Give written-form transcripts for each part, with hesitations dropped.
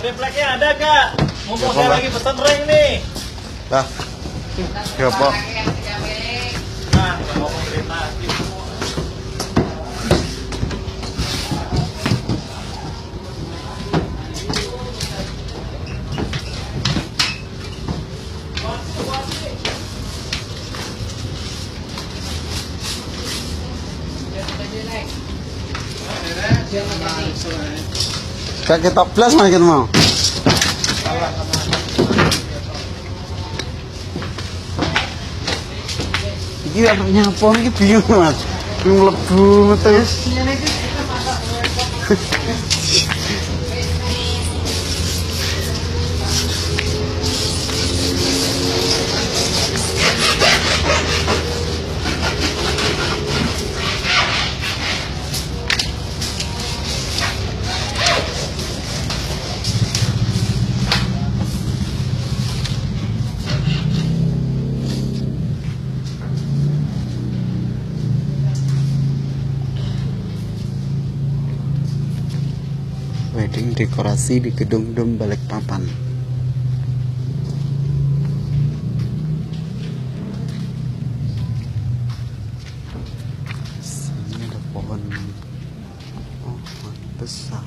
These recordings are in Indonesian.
Tripleknya ada kak? Mumpung saya lagi pesen ring nih. Lah, siapa? Nah, ngomong cerita. Kayak kita plus makin mau. Iki anaknya apa iki bingung Mas. Mlebu terus. Wedding dekorasi di Gedung Dom Balikpapan. Sini ada pohon besar.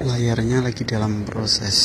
Layarnya lagi dalam proses